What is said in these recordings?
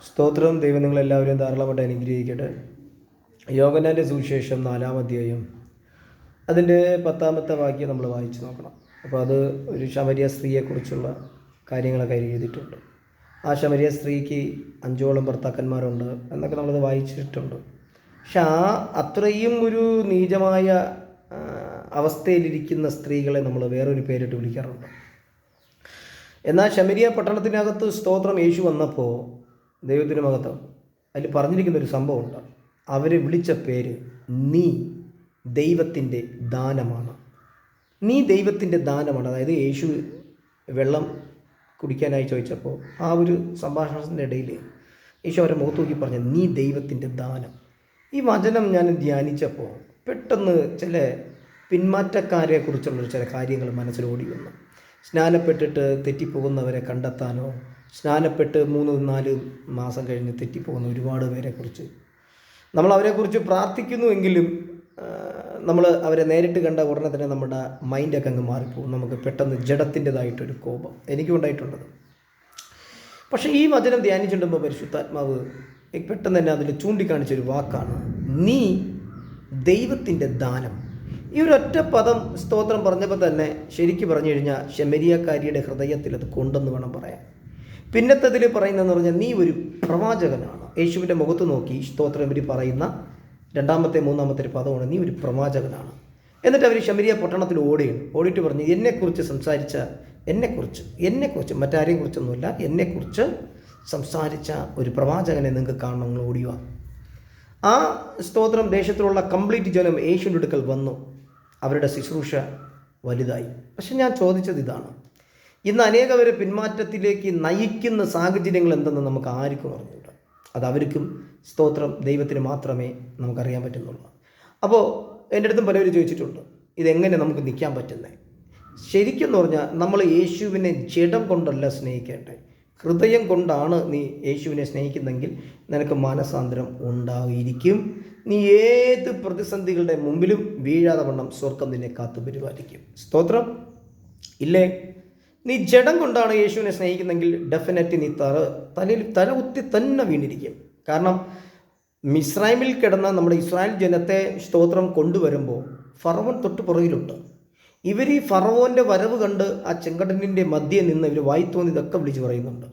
സ്തോത്രം. ദൈവം നിങ്ങളെല്ലാവരും ധാരാളമായിട്ട് അനുഗ്രഹിക്കട്ടെ. യോഹന്നാൻ്റെ സുവിശേഷം 4-ാം അധ്യായം അതിൻ്റെ 10-ാമത്തെ വാക്യം നമ്മൾ വായിച്ച് നോക്കണം. അപ്പോൾ അത് ഒരു ശമരിയ സ്ത്രീയെക്കുറിച്ചുള്ള കാര്യങ്ങളൊക്കെ എഴുതിയിട്ടുണ്ട്. ആ ശമരിയ സ്ത്രീക്ക് 5ഓളം ഭർത്താക്കന്മാരുണ്ട് എന്നൊക്കെ നമ്മളത് വായിച്ചിട്ടുണ്ട്. പക്ഷെ അത്രയും ഒരു നീചമായ അവസ്ഥയിലിരിക്കുന്ന സ്ത്രീകളെ നമ്മൾ വേറൊരു പേരിട്ട് വിളിക്കാറുണ്ട്. എന്നാൽ ശമരിയ പട്ടണത്തിനകത്ത് സ്തോത്രം യേശു വന്നപ്പോൾ ദൈവത്തിന് മഹത്വം അതിൽ പറഞ്ഞിരിക്കുന്നൊരു സംഭവമുണ്ട്. അവരെ വിളിച്ച പേര് നീ ദൈവത്തിൻ്റെ ദാനമാണ്. നീ ദൈവത്തിൻ്റെ ദാനമാണ്. അതായത് യേശു വെള്ളം കുടിക്കാനായി ചോദിച്ചപ്പോൾ ആ ഒരു സംഭാഷണത്തിൻ്റെ ഇടയിൽ യേശു അവരെ മുഖത്ത് നോക്കി പറഞ്ഞു നീ ദൈവത്തിൻ്റെ ദാനം. ഈ വചനം ഞാൻ ധ്യാനിച്ചപ്പോൾ പെട്ടെന്ന് ചില പിന്മാറ്റക്കാരെ കുറിച്ചുള്ള ചില കാര്യങ്ങൾ മനസ്സിലോടി വന്നു. സ്നാനപ്പെട്ടിട്ട് തെറ്റിപ്പോകുന്നവരെ കണ്ടെത്താനോ, സ്നാനപ്പെട്ട് 3-4 മാസം കഴിഞ്ഞ് തെറ്റിപ്പോകുന്ന ഒരുപാട് പേരെക്കുറിച്ച് നമ്മൾ അവരെക്കുറിച്ച് പ്രാർത്ഥിക്കുന്നുവെങ്കിലും നമ്മൾ അവരെ നേരിട്ട് കണ്ട ഉടനെ തന്നെ നമ്മുടെ മൈൻഡൊക്കെ അങ്ങ് മാറിപ്പോകും. നമുക്ക് പെട്ടെന്ന് ജഡത്തിൻ്റെതായിട്ടൊരു കോപം എനിക്കും ഉണ്ടായിട്ടുള്ളത്. പക്ഷേ ഈ വചനം ധ്യാനിച്ചിട്ടുമ്പോൾ പരിശുദ്ധാത്മാവ് പെട്ടെന്ന് തന്നെ അതിൽ ചൂണ്ടിക്കാണിച്ചൊരു വാക്കാണ് നീ ദൈവത്തിൻ്റെ ദാനം. ഈ ഒരു ഒറ്റ പദം സ്തോത്രം പറഞ്ഞപ്പോൾ തന്നെ ശരിക്കും പറഞ്ഞു കഴിഞ്ഞാൽ ശമരിയക്കാരിയുടെ ഹൃദയത്തിൽ അത് കൊണ്ടെന്ന് വേണം പറയാൻ. പിന്നത്തതിൽ പറയുന്നതെന്ന് പറഞ്ഞാൽ നീ ഒരു പ്രവാചകനാണ്. യേശുവിൻ്റെ മുഖത്ത് നോക്കി സ്തോത്രം ഇവർ പറയുന്ന 2-ാമത്തെ 3-ാമത്തെ ഒരു പദമാണ് നീ ഒരു പ്രവാചകനാണ്. എന്നിട്ട് അവർ ശമരിയ പട്ടണത്തിൽ ഓടിയിട്ട് പറഞ്ഞു എന്നെക്കുറിച്ച് സംസാരിച്ച എന്നെക്കുറിച്ച് മറ്റാരെയും കുറിച്ചൊന്നുമില്ല, എന്നെക്കുറിച്ച് സംസാരിച്ച ഒരു പ്രവാചകനെ നിങ്ങൾക്ക് കാണണം, നിങ്ങൾ ഓടിയുക. ആ സ്തോത്രം ദേശത്തിലുള്ള കംപ്ലീറ്റ് ജനം യേശുവിൻ്റെ അടുക്കൽ വന്നു. അവരുടെ ശുശ്രൂഷ വലുതായി. പക്ഷെ ഞാൻ ചോദിച്ചത് ഇതാണ്, ഇന്ന് അനേകവരെ പിന്മാറ്റത്തിലേക്ക് നയിക്കുന്ന സാഹചര്യങ്ങൾ എന്തെന്ന് നമുക്ക് ആർക്കും അറിഞ്ഞില്ല. അത് അവർക്കും സ്തോത്രം ദൈവത്തിന് മാത്രമേ നമുക്കറിയാൻ പറ്റുന്നുള്ളൂ. അപ്പോൾ എൻ്റെ അടുത്തും പലരും ചോദിച്ചിട്ടുണ്ട് ഇതെങ്ങനെ നമുക്ക് നിൽക്കാൻ പറ്റുന്നത്. ശരിക്കും എന്ന് പറഞ്ഞാൽ നമ്മൾ യേശുവിനെ ജഡം കൊണ്ടല്ല സ്നേഹിക്കേണ്ടത്, ഹൃദയം കൊണ്ടാണ് നീ യേശുവിനെ സ്നേഹിക്കുന്നെങ്കിൽ നിനക്ക് മാനസാന്തരം ഉണ്ടായിരിക്കും. നീ ഏത് പ്രതിസന്ധികളുടെ മുമ്പിലും വീഴാതെ വണ്ണം സ്വർഗം നിന്നെ കാത്തു പരിപാലിക്കും. സ്തോത്രം. ഇല്ലേ, നീ ജഡം കൊണ്ടാണ് യേശുവിനെ സ്നേഹിക്കുന്നെങ്കിൽ ഡെഫിനറ്റ് നീ തല കുത്തി തന്നെ വീണിരിക്കും. കാരണം മിസ്രൈമിൽ കിടന്ന നമ്മുടെ ഇസ്രായേൽ ജനത്തെ സ്തോത്രം കൊണ്ടുവരുമ്പോൾ ഫറവോൻ തൊട്ട് പുറകിലുണ്ട്. ഇവർ ഈ ഫറവോൻ്റെ വരവ് കണ്ട് ആ ചെങ്കടലിൻ്റെ മധ്യേ നിന്ന് ഇവർ വായിത്തോന്നി ഇതൊക്കെ വിളിച്ച് പറയുന്നുണ്ട്.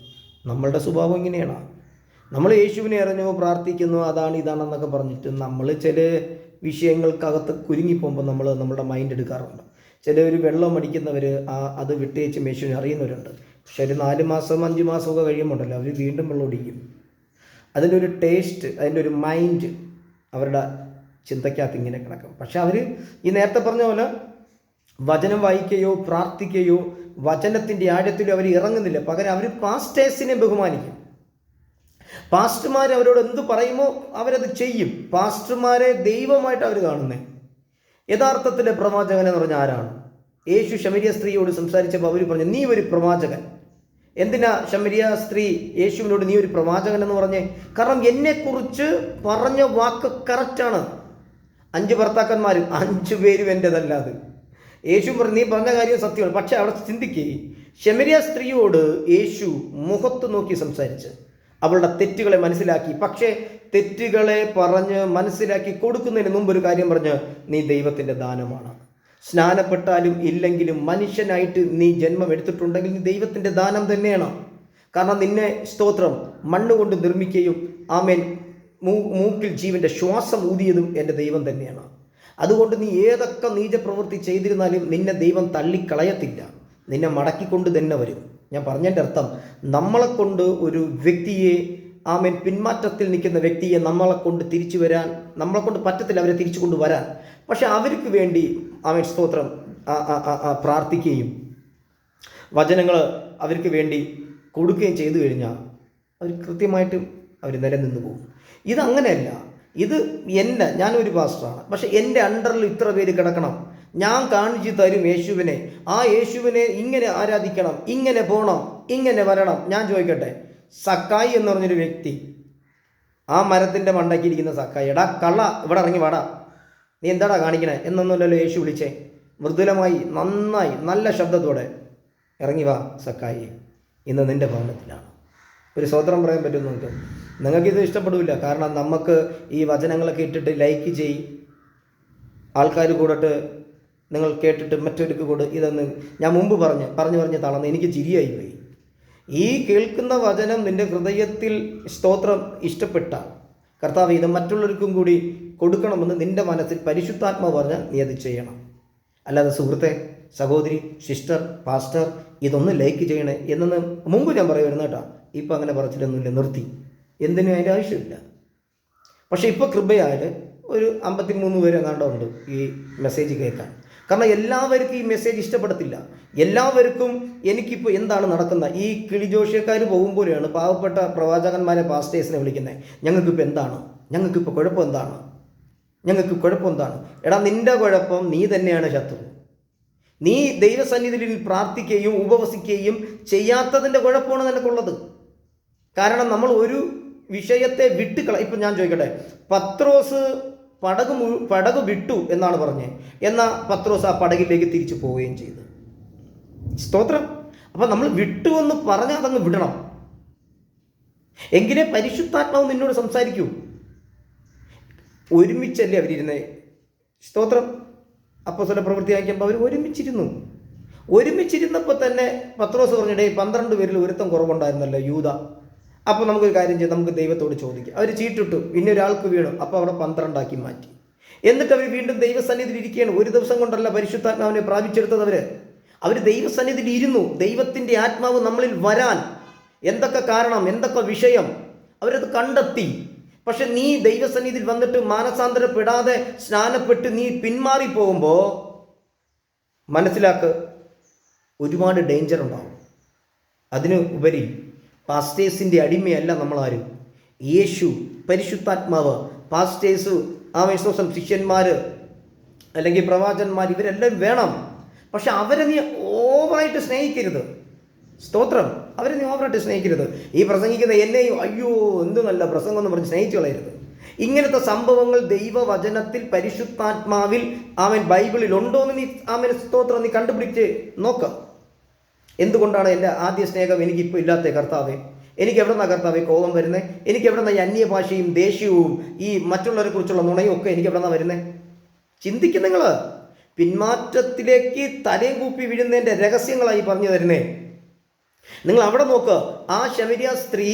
നമ്മളുടെ സ്വഭാവം ഇങ്ങനെയാണ്. നമ്മൾ യേശുവിനെ അറിഞ്ഞോ പ്രാർത്ഥിക്കുന്നു അതാണ് ഇതാണെന്നൊക്കെ പറഞ്ഞിട്ട് നമ്മൾ ചില വിഷയങ്ങൾക്കകത്ത് കുരുങ്ങിപ്പോകുമ്പോൾ നമ്മുടെ മൈൻഡ് എടുക്കാറുണ്ട്. ചിലവർ വെള്ളം അടിക്കുന്നവർ അത് വിട്ടേച്ച് യേശുവിനെ അറിയുന്നവരുണ്ട്. പക്ഷെ ഒരു 4 മാസം 5 മാസമൊക്കെ കഴിയുമ്പോണ്ടല്ലോ അവർ വീണ്ടും വെള്ളം അടിക്കും. അതിൻ്റെ ഒരു ടേസ്റ്റ്, അതിൻ്റെ ഒരു മൈൻഡ് അവരുടെ ചിന്തയ്ക്കകത്ത് ഇങ്ങനെ കിടക്കും. പക്ഷെ അവർ ഈ നേരത്തെ പറഞ്ഞ പോലെ വചനം വായിക്കുകയോ പ്രാർത്ഥിക്കുകയോ വചനത്തിൻ്റെ ആഴത്തിലോ അവർ ഇറങ്ങുന്നില്ല. പകരം അവർ പാസ്റ്റേഴ്സിനെ ബഹുമാനിക്കും. പാസ്റ്റർമാർ അവരോട് എന്ത് പറയുമോ അവരത് ചെയ്യും. പാസ്റ്റർമാരെ ദൈവമായിട്ട് അവർ കാണുന്നത്. യഥാർത്ഥത്തിലെ പ്രവാചകൻ എന്ന് പറഞ്ഞാൽ ആരാണ്? യേശു ശമരിയ സ്ത്രീയോട് സംസാരിച്ചപ്പോൾ അവർ പറഞ്ഞു നീ ഒരു പ്രവാചകൻ. എന്തിനാ ശമരിയ സ്ത്രീ യേശുവിനോട് നീ ഒരു പ്രവാചകൻ എന്ന് പറഞ്ഞേ? കാരണം എന്നെക്കുറിച്ച് പറഞ്ഞ വാക്ക് കറക്റ്റാണ്. 5 ഭർത്താക്കന്മാരും 5 പേരും എൻ്റെതല്ലാതെ. യേശു പറഞ്ഞു നീ പറഞ്ഞ കാര്യം സത്യമാണ്. പക്ഷെ അവിടെ ചിന്തിക്കേ, ശമരിയ സ്ത്രീയോട് യേശു മുഖത്ത് നോക്കി സംസാരിച്ച് അവളുടെ തെറ്റുകളെ മനസ്സിലാക്കി. പക്ഷേ തെറ്റുകളെ പറഞ്ഞ് മനസ്സിലാക്കി കൊടുക്കുന്നതിന് മുമ്പ് ഒരു കാര്യം പറഞ്ഞ് നീ ദൈവത്തിൻ്റെ ദാനമാണ്. സ്നാനപ്പെട്ടാലും ഇല്ലെങ്കിലും മനുഷ്യനായിട്ട് നീ ജന്മം എടുത്തിട്ടുണ്ടെങ്കിൽ നീ ദൈവത്തിൻ്റെ ദാനം തന്നെയാണ്. കാരണം നിന്നെ സ്തോത്രം മണ്ണുകൊണ്ട് നിർമ്മിക്കുകയും ആമേൻ മൂക്കിൽ ജീവൻ്റെ ശ്വാസം ഊതിയതും എൻ്റെ ദൈവം തന്നെയാണ്. അതുകൊണ്ട് നീ ഏതൊക്കെ നീചപ്രവൃത്തി ചെയ്തിരുന്നാലും നിന്നെ ദൈവം തള്ളിക്കളയത്തില്ല, നിന്നെ മടക്കിക്കൊണ്ട് തന്നെ വരും. ഞാൻ പറഞ്ഞതിൻ്റെ അർത്ഥം നമ്മളെ കൊണ്ട് ഒരു വ്യക്തിയെ ആമേൻ പിന്മാറ്റത്തിൽ നിൽക്കുന്ന വ്യക്തിയെ നമ്മളെ കൊണ്ട് തിരിച്ചു വരാൻ നമ്മളെ കൊണ്ട് പറ്റത്തില്ല, അവരെ തിരിച്ചു കൊണ്ടുവരാൻ. പക്ഷെ അവർക്ക് വേണ്ടി ആമേൻ സ്തോത്രം പ്രാർത്ഥിക്കുകയും വചനങ്ങൾ അവർക്ക് വേണ്ടി കൊടുക്കുകയും ചെയ്തു കഴിഞ്ഞാൽ അവർ കൃത്യമായിട്ട് അവർ നിലനിന്ന് പോകും. ഇതങ്ങനെയല്ല. ഇത് ഞാനൊരു പാസ്റ്ററാണ്, പക്ഷെ എൻ്റെ അണ്ടറിൽ ഇത്ര പേര് കിടക്കണം. ഞാൻ കാണിച്ചു തരും യേശുവിനെ. ആ യേശുവിനെ ഇങ്ങനെ ആരാധിക്കണം, ഇങ്ങനെ പോകണം, ഇങ്ങനെ വരണം. ഞാൻ ചോദിക്കട്ടെ, സക്കായി എന്ന് പറഞ്ഞൊരു വ്യക്തി, ആ മരത്തിൻ്റെ മണ്ടയ്ക്കിരിക്കുന്ന സക്കായി, എടാ കള്ള ഇവിടെ ഇറങ്ങി വാടാ, നീ എന്താടാ കാണിക്കണേ എന്നൊന്നുമല്ലല്ലോ യേശു വിളിച്ചേ. മൃദുലമായി നന്നായി നല്ല ശബ്ദത്തോടെ ഇറങ്ങി വാ സക്കായി, ഇന്ന് നിൻ്റെ ഭവനത്തിലാണ്. ഒരു സ്വതന്ത്രം പറയാൻ പറ്റും നമുക്ക്. നിങ്ങൾക്കിത് ഇഷ്ടപ്പെടില്ല. കാരണം നമുക്ക് ഈ വചനങ്ങളൊക്കെ ഇട്ടിട്ട് ലൈക്ക് ചെയ്യും, ആൾക്കാർ കൂടിട്ട് നിങ്ങൾ കേട്ടിട്ട് മറ്റൊരുക്ക് കൂടെ ഇതൊന്ന് ഞാൻ മുമ്പ് പറഞ്ഞ് തളർന്ന് എനിക്ക് ചിരിയായിപ്പോയി. ഈ കേൾക്കുന്ന വചനം നിൻ്റെ ഹൃദയത്തിൽ സ്തോത്രം ഇഷ്ടപ്പെട്ട കർത്താവ് ഇത് മറ്റുള്ളവർക്കും കൂടി കൊടുക്കണമെന്ന് നിൻ്റെ മനസ്സിൽ പരിശുദ്ധാത്മാവ് പറഞ്ഞാൽ നീ അത് ചെയ്യണം. അല്ലാതെ സുഹൃത്തെ, സഹോദരി, സിസ്റ്റർ, പാസ്റ്റർ ഇതൊന്നും ലൈക്ക് ചെയ്യണേ എന്നു മുമ്പ് ഞാൻ പറയുമായിരുന്നു കേട്ടോ. ഇപ്പം അങ്ങനെ പറച്ചിട്ടൊന്നുമില്ല, നിർത്തി. എന്തിനും അതിൻ്റെ ആവശ്യമില്ല. പക്ഷേ ഇപ്പോൾ കൃപയായാൽ ഒരു 53 പേര് എങ്ങാണ്ടുണ്ട് ഈ മെസ്സേജ് കേൾക്കാൻ. കാരണം എല്ലാവർക്കും ഈ മെസ്സേജ് ഇഷ്ടപ്പെടത്തില്ല. എല്ലാവർക്കും എനിക്കിപ്പോൾ എന്താണ് നടക്കുന്നത്, ഈ കിളിജോഷ്യക്കാർ പോകുമ്പോഴാണ് പാവപ്പെട്ട പ്രവാചകന്മാരെ പാസ്റ്റേഴ്സിനെ വിളിക്കുന്നത്. ഞങ്ങൾക്കിപ്പോൾ എന്താണ്, ഞങ്ങൾക്കിപ്പോൾ കുഴപ്പം എന്താണ്? എടാ, നിൻ്റെ കുഴപ്പം നീ തന്നെയാണ് ശത്രു. നീ ദൈവസന്നിധിയിൽ പ്രാർത്ഥിക്കുകയും ഉപവസിക്കുകയും ചെയ്യാത്തതിൻ്റെ കുഴപ്പമാണ് നിനക്കുള്ളത്. കാരണം നമ്മൾ ഒരു വിഷയത്തെ ഇപ്പം ഞാൻ ചോദിക്കട്ടെ, പത്രോസ് പടക് വിട്ടു എന്നാണ് പറഞ്ഞത്. എന്നാൽ പത്രോസ് ആ പടകിലേക്ക് തിരിച്ചു പോവുകയും ചെയ്തു. സ്തോത്രം. അപ്പം നമ്മൾ വിട്ടു എന്ന് പറഞ്ഞാൽ അതങ്ങ് വിടണം. എങ്കിലേ പരിശുദ്ധാത്മാവ് നിന്നോട് സംസാരിക്കൂ. ഒരുമിച്ചല്ലേ അവരിരുന്നേ? സ്തോത്രം. അപ്പോസ്തല പ്രവൃത്തി വായിക്കുമ്പോൾ അവർ ഒരുമിച്ചിരുന്നപ്പോൾ തന്നെ പത്രോസ് പറഞ്ഞിടേ 12 പേരിൽ ഒരുത്തം കുറവുണ്ടായിരുന്നല്ലോ, യൂദ. അപ്പോൾ നമുക്കൊരു കാര്യം ചെയ്യാം, നമുക്ക് ദൈവത്തോട് ചോദിക്കാം. അവർ ചീട്ടിട്ടു, പിന്നെ ഒരാൾക്ക് വീണു, അപ്പോൾ അവിടെ 12 മാറ്റി. എന്നിട്ട് അവർ വീണ്ടും ദൈവസന്നിധിയിൽ ഇരിക്കുകയാണ്. ഒരു ദിവസം കൊണ്ടല്ല പരിശുദ്ധാത്മാവിനെ പ്രാപിച്ചെടുത്തത്. അവർ ദൈവസന്നിധിയിൽ ഇരുന്നു. ദൈവത്തിൻ്റെ ആത്മാവ് നമ്മളിൽ വരാൻ എന്തൊക്കെ കാരണം, എന്തൊക്കെ വിഷയം അവരത് കണ്ടെത്തി. പക്ഷെ നീ ദൈവസന്നിധിയിൽ വന്നിട്ട് മാനസാന്തരപ്പെടാതെ സ്നാനപ്പെട്ട് നീ പിന്മാറി പോകുമ്പോൾ മനസ്സിലാക്ക്, ഒരുപാട് ഡേഞ്ചർ ഉണ്ടാവും. അതിന് ഉപരി പാസ്റ്റേഴ്സിൻ്റെ അടിമയല്ല നമ്മളാരും. യേശു, പരിശുദ്ധാത്മാവ്, പാസ്റ്റേഴ്സ്, വിശ്വാസം, ശിഷ്യന്മാർ അല്ലെങ്കിൽ പ്രവാചകന്മാർ ഇവരെല്ലാം വേണം. പക്ഷെ അവരെ നീ ഓവറായിട്ട് സ്നേഹിക്കരുത്. സ്തോത്രം. അവരെ നീ ഓവറായിട്ട് സ്നേഹിക്കരുത്. ഈ പ്രസംഗിക്കുന്ന എന്നെയും അയ്യോ എന്ത് നല്ല പ്രസംഗം എന്ന് പറഞ്ഞ് സ്നേഹിച്ചു കളയരുത്. ഇങ്ങനത്തെ സംഭവങ്ങൾ ദൈവവചനത്തിൽ പരിശുദ്ധാത്മാവിൽ ബൈബിളിൽ ഉണ്ടോ എന്ന് നീ സ്തോത്രം നീ കണ്ടുപിടിച്ച് നോക്കുക. എന്തുകൊണ്ടാണ് എൻ്റെ ആദ്യ സ്നേഹം എനിക്കിപ്പോൾ ഇല്ലാത്ത കർത്താവേ? എനിക്ക് എവിടെന്നാ കർത്താവേ കോപം വരുന്നത്? എനിക്ക് എവിടെന്നാ ഈ അന്യഭാഷയും ദേഷ്യവും ഈ മറ്റുള്ളവരെ കുറിച്ചുള്ള നുണയും ഒക്കെ എനിക്ക് എവിടെന്നാ വരുന്നത്? ചിന്തിക്കും നിങ്ങൾ. പിന്മാറ്റത്തിലേക്ക് തലയും കൂപ്പി വീഴുന്നതിൻ്റെ രഹസ്യങ്ങളായി പറഞ്ഞു തരുന്നേ. നിങ്ങൾ അവിടെ നോക്ക്. ആ ശമരിയ സ്ത്രീ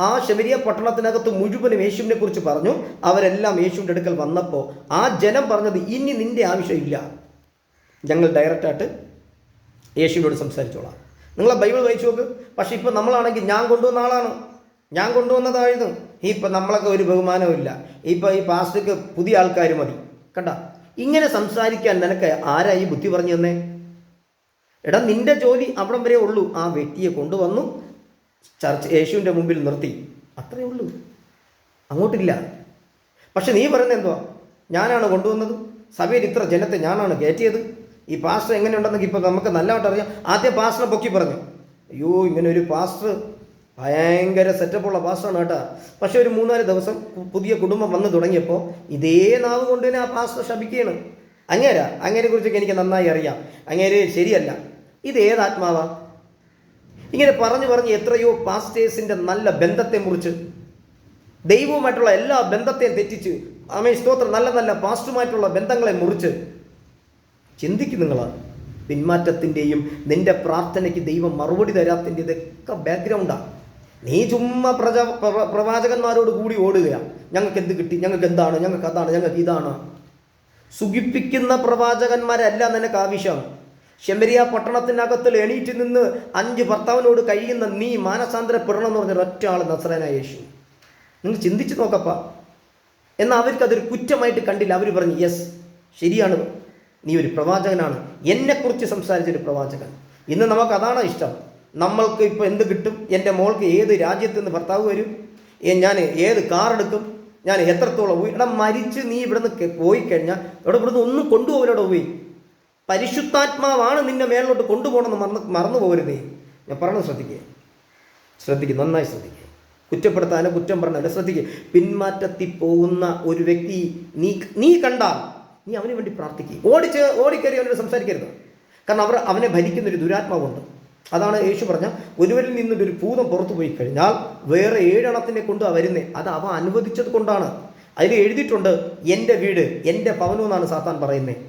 ആ ശമരിയ പട്ടണത്തിനകത്ത് മുഴുവനും യേശുവിനെ കുറിച്ച് പറഞ്ഞു. അവരെല്ലാം യേശുവിൻ്റെ അടുക്കൽ വന്നപ്പോൾ ആ ജനം പറഞ്ഞത്, ഇനി നിൻ്റെ ആവശ്യമില്ല, ഞങ്ങൾ ഡയറക്റ്റായിട്ട് യേശുവിനോട് സംസാരിച്ചോളാം. നിങ്ങൾ ബൈബിൾ വായിച്ചു നോക്ക്. പക്ഷെ ഇപ്പം നമ്മളാണെങ്കിൽ ഞാൻ കൊണ്ടുവന്ന ആളാണ്, ഞാൻ കൊണ്ടുവന്നതായിരുന്നു. ഇപ്പം നമ്മളൊക്കെ ഒരു ബഹുമാനവും ഇല്ല. ഇപ്പം ഈ പാസ്റ്റർക്ക് പുതിയ ആൾക്കാർ മതി. കണ്ട, ഇങ്ങനെ സംസാരിക്കാൻ നിനക്ക് ആരായി ബുദ്ധി പറഞ്ഞു തന്നേ? എടാ, നിന്റെ ജോലി അവിടം വരെ ഉള്ളൂ. ആ വ്യക്തിയെ കൊണ്ടുവന്നു യേശുവിൻ്റെ മുമ്പിൽ നിർത്തി, അത്രയേ ഉള്ളൂ, അങ്ങോട്ടില്ല. പക്ഷെ നീ പറയുന്നത് എന്തുവാ? ഞാനാണ് കൊണ്ടുവന്നത്, സഭയിൽ ഇത്ര ജനത്തെ ഞാനാണ് കയറ്റിയത്, ഈ പാസ്റ്റർ എങ്ങനെയുണ്ടെന്നൊക്കെ ഇപ്പം നമുക്ക് നല്ലതായിട്ട് അറിയാം. ആദ്യം പാസ്റ്ററെ പൊക്കി പറഞ്ഞു, അയ്യോ ഇങ്ങനെ ഒരു പാസ്റ്റർ ഭയങ്കര സെറ്റപ്പുള്ള പാസ്റ്ററാണ് കേട്ടോ. പക്ഷെ ഒരു 3-4 ദിവസം പുതിയ കുടുംബം വന്ന് തുടങ്ങിയപ്പോൾ ഇതേ നാവ് കൊണ്ട് തന്നെ ആ പാസ്റ്റർ ശപിക്കുകയാണ്. അങ്ങേരെ കുറിച്ചൊക്കെ എനിക്ക് നന്നായി അറിയാം, അങ്ങേര് ശരിയല്ല. ഇത് ഏതാത്മാവാ? ഇങ്ങനെ പറഞ്ഞ് എത്രയോ പാസ്റ്റേഴ്സിൻ്റെ നല്ല ബന്ധത്തെ മുറിച്ച്, ദൈവവുമായിട്ടുള്ള എല്ലാ ബന്ധത്തെയും തെറ്റിച്ച്, സ്തോത്രം, നല്ല നല്ല പാസ്റ്ററുമായിട്ടുള്ള ബന്ധങ്ങളെ മുറിച്ച്. ചിന്തിക്കും നിങ്ങൾ. പിന്മാറ്റത്തിൻ്റെയും നിൻ്റെ പ്രാർത്ഥനയ്ക്ക് ദൈവം മറുപടി തരാത്തിൻ്റെ ഇതൊക്കെ ബാക്ക്ഗ്രൗണ്ടാണ്. നീ ചുമ്മാ പ്രവാചകന്മാരോട് കൂടി ഓടുകയാണ്. ഞങ്ങൾക്ക് എന്ത് കിട്ടി, ഞങ്ങൾക്ക് എന്താണ്, ഞങ്ങൾക്ക് അതാണ്, ഞങ്ങൾക്ക് ഇതാണ്. സുഖിപ്പിക്കുന്ന പ്രവാചകന്മാരല്ല നിനക്ക് ആവശ്യം. ശമരിയ പട്ടണത്തിനകത്തിൽ എണീറ്റ് നിന്ന് 5 ഭർത്താവിനോട് കഴിയുന്ന നീ മാനസാന്തരപ്പെടണം എന്ന് പറഞ്ഞ ഒറ്റ ആൾ നസറേനായ യേശു. നിങ്ങൾ ചിന്തിച്ച് നോക്കപ്പാ. എന്നാൽ അവർക്കതൊരു കുറ്റമായിട്ട് കണ്ടില്ല. അവർ പറഞ്ഞു, യെസ് ശരിയാണ്, നീ ഒരു പ്രവാചകനാണ്, എന്നെക്കുറിച്ച് സംസാരിച്ചൊരു പ്രവാചകൻ. ഇന്ന് നമുക്ക് അതാണ് ഇഷ്ടം. നമ്മൾക്ക് ഇപ്പോൾ എന്ത് കിട്ടും? എൻ്റെ മോൾക്ക് ഏത് രാജ്യത്ത് നിന്ന് ഭർത്താവ് വരും, ഞാൻ ഏത് കാർ എടുക്കും, ഞാൻ എത്രത്തോളം പോയി. എടാ, മരിച്ച് നീ ഇവിടുന്ന് പോയി കഴിഞ്ഞാൽ ഇവിടുന്ന് ഒന്നും കൊണ്ടുപോകലോടെ പോയി. പരിശുദ്ധാത്മാവാണ് നിന്നെ മേളിലോട്ട് കൊണ്ടുപോകണമെന്ന് മറന്നു പോകരുതേ. ഞാൻ പറഞ്ഞത് ശ്രദ്ധിക്കുക, നന്നായി ശ്രദ്ധിക്കുക. കുറ്റപ്പെടുത്താനോ കുറ്റം പറഞ്ഞാലോ ശ്രദ്ധിക്കുക. പിന്മാറ്റത്തിൽ പോകുന്ന ഒരു വ്യക്തി നീ കണ്ടാൽ നീ അവന് വേണ്ടി പ്രാർത്ഥിക്കുക. ഓടിക്കയറി അവനോട് സംസാരിക്കരുത്. കാരണം അവനെ ഭരിക്കുന്നൊരു ദുരാത്മാവുണ്ട്. അതാണ് യേശു പറഞ്ഞ, ഒരുവരിൽ നിന്നൊരു ഭൂതം പുറത്തു പോയി കഴിഞ്ഞാൽ വേറെ 7 എണ്ണത്തിനെ കൊണ്ട് വരുന്നേ. അത് അവ അനുവദിച്ചത് കൊണ്ടാണ്. അതിൽ എഴുതിയിട്ടുണ്ട്, എൻ്റെ വീട് എൻ്റെ ഭവനം എന്നാണ് സാത്താൻ പറയുന്നത്.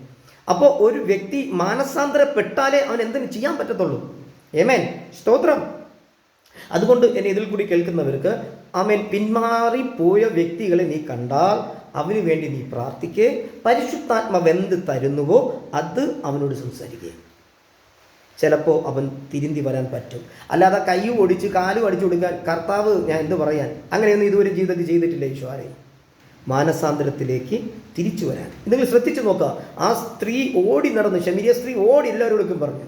അപ്പോൾ ഒരു വ്യക്തി മാനസാന്തരപ്പെട്ടാലേ അവൻ എന്തിനു ചെയ്യാൻ പറ്റത്തുള്ളൂ. ആമേൻ, സ്തോത്രം. അതുകൊണ്ട് എന്നെ ഇതിൽ കൂടി കേൾക്കുന്നവർക്ക്, ആമേൻ, പിന്മാറിപ്പോയ വ്യക്തികളെ നീ കണ്ടാൽ അവന് വേണ്ടി നീ പ്രാർത്ഥിക്കേ. പരിശുദ്ധാത്മാവ് എന്ത് തരുന്നുവോ അത് അവനോട് സംസാരിക്കുക. ചിലപ്പോൾ അവൻ തിരുന്തി വരാൻ പറ്റും. അല്ലാതെ കൈ ഒടിച്ച് കാലും അടിച്ചു കൊടുക്കാൻ കർത്താവ് ഞാൻ എന്ത് പറയാൻ, അങ്ങനെയൊന്നും ഇതുവരെ ജീവിതത്തിൽ ചെയ്തിട്ടില്ല ഈശോ ആരെയും. മാനസാന്തരത്തിലേക്ക് തിരിച്ചു വരാൻ നിങ്ങൾ ശ്രദ്ധിച്ചു നോക്കുക. ആ സ്ത്രീ ഓടി നടന്നു, ശമരിയ സ്ത്രീ ഓടി എല്ലാവരോടും പറഞ്ഞു.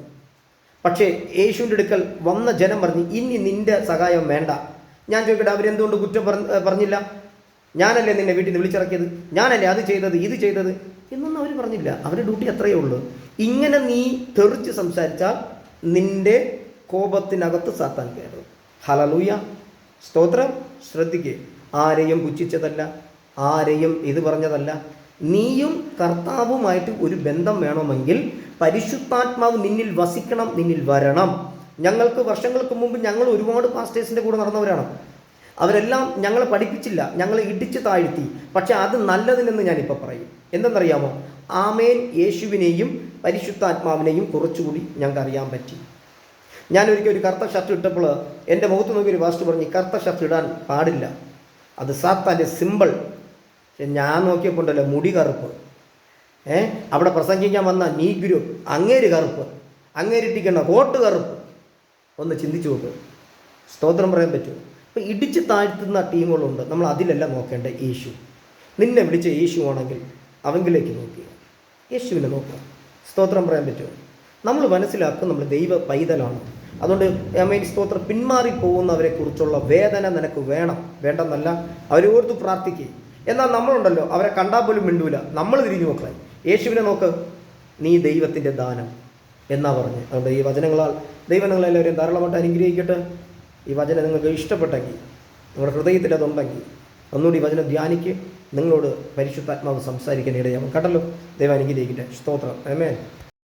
പക്ഷേ യേശുവിൻ്റെ അടുക്കൽ വന്ന ജനം പറഞ്ഞു, ഇനി നിന്റെ സഹായം വേണ്ട. ഞാൻ ചോദിക്കട്ടെ, അവരെന്തുകൊണ്ട് കുറ്റം പറഞ്ഞില്ല? ഞാനല്ലേ നിന്നെ വീട്ടിൽ നിന്ന് വിളിച്ചിറക്കിയത്, ഞാനല്ലേ അത് ചെയ്തത് ഇത് ചെയ്തത് എന്നൊന്നും അവർ പറഞ്ഞില്ല. അവരുടെ ഡ്യൂട്ടി അത്രയേ ഉള്ളൂ. ഇങ്ങനെ നീ തെറിച്ച് സംസാരിച്ചാൽ നിന്റെ കോപത്തിനകത്ത് സാത്താൻ കയറും. ഹല്ലേലൂയ, സ്തോത്രം. ശ്രദ്ധിക്കുക, ആരെയും പുച്ഛിച്ചതല്ല, ആരെയും ഇത് പറഞ്ഞതല്ല. നീയും കർത്താവുമായിട്ട് ഒരു ബന്ധം വേണമെങ്കിൽ പരിശുദ്ധാത്മാവ് നിന്നിൽ വസിക്കണം, നിന്നിൽ വരണം. ഞങ്ങൾക്ക് വർഷങ്ങൾക്ക് മുമ്പ് ഞങ്ങൾ ഒരുപാട് പാസ്റ്റേഴ്സിൻ്റെ കൂടെ നടന്നവരാണ്. അവരെല്ലാം ഞങ്ങളെ പഠിപ്പിച്ചില്ല, ഞങ്ങളെ ഇടിച്ച് താഴ്ത്തി. പക്ഷെ അത് നല്ലതിനെന്ന് ഞാനിപ്പോൾ പറയും. എന്തെന്നറിയാമോ? ആമേൻ, യേശുവിനെയും പരിശുദ്ധാത്മാവിനെയും കുറച്ചുകൂടി ഞങ്ങൾക്ക് അറിയാൻ പറ്റി. ഞാനൊരിക്കൽ ഒരു കറുത്ത ഷർട്ട് ഇട്ടപ്പോൾ എൻ്റെ മുഖത്ത് നോക്കി ഒരു പാസ്റ്റർ പറഞ്ഞു, കറുത്ത ഷർട്ട് ഇടാൻ പാടില്ല, അത് സാത്താൻ്റെ സിമ്പിൾ. ഞാൻ നോക്കിയപ്പോൾ ഉണ്ടല്ലോ, മുടി കറുപ്പ്. അവിടെ പ്രസംഗിക്കാൻ വന്ന നീഗ്രു, അങ്ങേര് കറുപ്പ്, അങ്ങേരിട്ടിക്കുന്ന കോട്ട് കറുപ്പ്. ഒന്ന് ചിന്തിച്ചു നോക്ക്. സ്തോത്രം പറയാൻ പറ്റുമോ? അപ്പോൾ ഇടിച്ച് താഴ്ത്തുന്ന ടീമുകളുണ്ട്. നമ്മൾ അതിലല്ല നോക്കേണ്ട. യേശു നിന്നെ വിളിച്ച യേശു ആണെങ്കിൽ അവങ്കിലേക്ക് നോക്കുക, യേശുവിനെ നോക്കുക. സ്തോത്രം പറയാൻ പറ്റുമോ? നമ്മൾ മനസ്സിലാക്കും നമ്മൾ ദൈവ പൈതലാണ്. അതുകൊണ്ട് ആമേൻ, സ്തോത്രം. പിന്മാറിപ്പോകുന്നവരെ കുറിച്ചുള്ള വേദന നിനക്ക് വേണം, വേണ്ടെന്നല്ല. അവരോർത്ത് പ്രാർത്ഥിക്കുക. എന്നാൽ നമ്മളുണ്ടല്ലോ, അവരെ കണ്ടാൽ പോലും മിണ്ടൂല. നമ്മൾ തിരിഞ്ഞു നോക്കാൻ, യേശുവിനെ നോക്ക്, നീ ദൈവത്തിൻ്റെ ദാനം എന്നാ പറഞ്ഞ്. അതുകൊണ്ട് ഈ വചനങ്ങളാൽ ദൈവം നിങ്ങളെല്ലാവരെയും ധാരാളമായിട്ട് അനുഗ്രഹിക്കട്ടെ. ഈ വചനം നിങ്ങൾക്ക് ഇഷ്ടപ്പെട്ടെങ്കിൽ, നിങ്ങളുടെ ഹൃദയത്തിൽ അതുണ്ടെങ്കിൽ ഒന്നുകൂടി ഈ വചനം ധ്യാനിക്ക്. നിങ്ങളോട് പരിശുദ്ധാത്മാവ് സംസാരിക്കാൻ ഇടയാവും. കേട്ടല്ലോ? ദൈവം അനുഗ്രഹിക്കട്ടെ. സ്തോത്രം. ആമേൻ.